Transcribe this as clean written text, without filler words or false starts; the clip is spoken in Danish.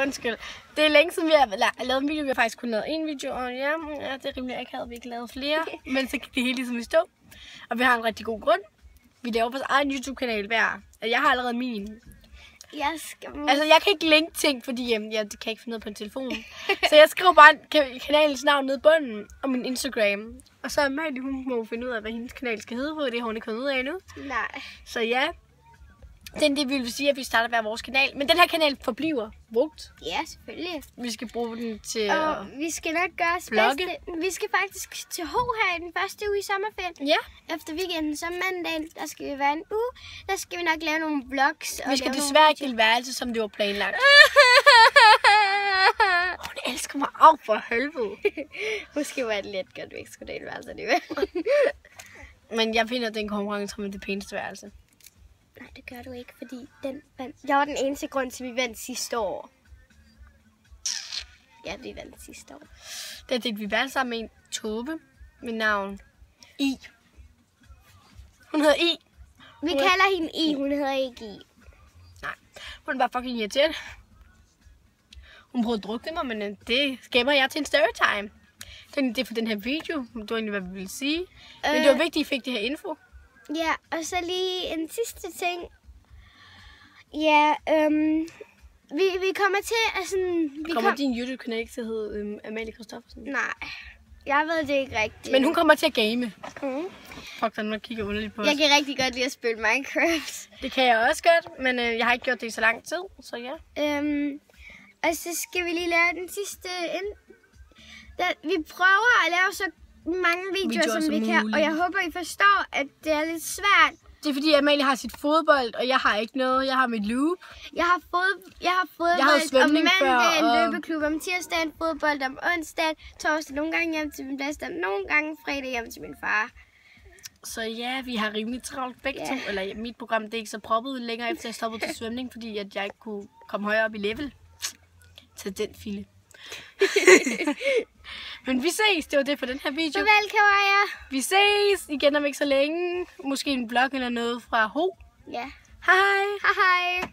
Undskyld. Det er længe siden, vi har lavet en video. Vi har faktisk kun lavet en video, og ja, det er rimelig akavet, vi ikke lavet flere. Men så gik det hele ligesom i stå. Og vi har en rigtig god grund. Vi laver vores egen YouTube-kanal hver. Jeg har allerede min. Altså, jeg kan ikke linke ting, fordi det kan jeg ikke finde noget på en telefon. Så jeg skriver bare kanalens navn nede i bunden og min Instagram. Og så Amalie, hun må finde ud af, hvad hendes kanal skal hedde på. Det har hun ikke fundet ud af endnu. Nej. Så ja, det vil sige, at vi starter hver vores kanal. Men den her kanal forbliver brugt. Ja, selvfølgelig. Vi skal bruge den til og vi skal nok gøre os bedste. Vi skal faktisk til Ho her i den første uge i sommerferien. Ja. Efter weekenden, så mandagen, der skal vi være en uge. Der skal vi nok lave nogle vlogs. Vi skal desværre ikke dele værelse, som det var planlagt. Hun elsker mig af for helvede. Måske var det lidt godt, vi ikke skulle dele værelse alligevel. Men jeg finder, at den konkurrence med det pæneste værelse. Nej, det gør du ikke, fordi jeg var den eneste grund til, at vi vandt sidste år. Ja, vi vandt sidste år. Det er det, vi vandt sammen med en Tove med navn I. Hun hedder I. Vi kalder hende I, hun hedder ikke I. Nej, hun er bare fucking irriterende. Hun prøvede at drukne mig, men det gemmer jeg til en storytime. Det er for den her video, det var egentlig, hvad vi ville sige. Men det var vigtigt, at I fik det her info. Ja, og så lige en sidste ting. Ja, vi kommer til at sådan... Kommer din YouTube-kanal ikke til at hedde Amalie Christoffersen? Nej, jeg ved det ikke rigtigt. Men hun kommer til at game. Fuck, der er nogen, der kigger underligt på os. Jeg kan rigtig godt lide at spille Minecraft. Det kan jeg også godt, men jeg har ikke gjort det i så lang tid, så ja. Og så skal vi lige lave den sidste... Vi prøver at lave så mange videoer som vi kan, og jeg håber, I forstår, at det er lidt svært. Det er fordi, Amalie har sit fodbold, og jeg har ikke noget. Jeg har mit loop. Jeg har fodbold om mandagen, løbeklub om tirsdagen, fodbold om onsdagen, torsdag nogle gange hjem til min bedste, nogle gange fredag hjem til min far. Så ja, vi har rimelig travlt begge to. Eller mit program, det er ikke så proppet længere, efter jeg stoppede til svømning, fordi at jeg ikke kunne komme højere op i level. Til den file. Men vi ses, det var det for den her video. Farvel, Kawaja. Vi ses igen om ikke så længe. Måske en vlog eller noget fra Ho. Ja. Hej. Hej hej.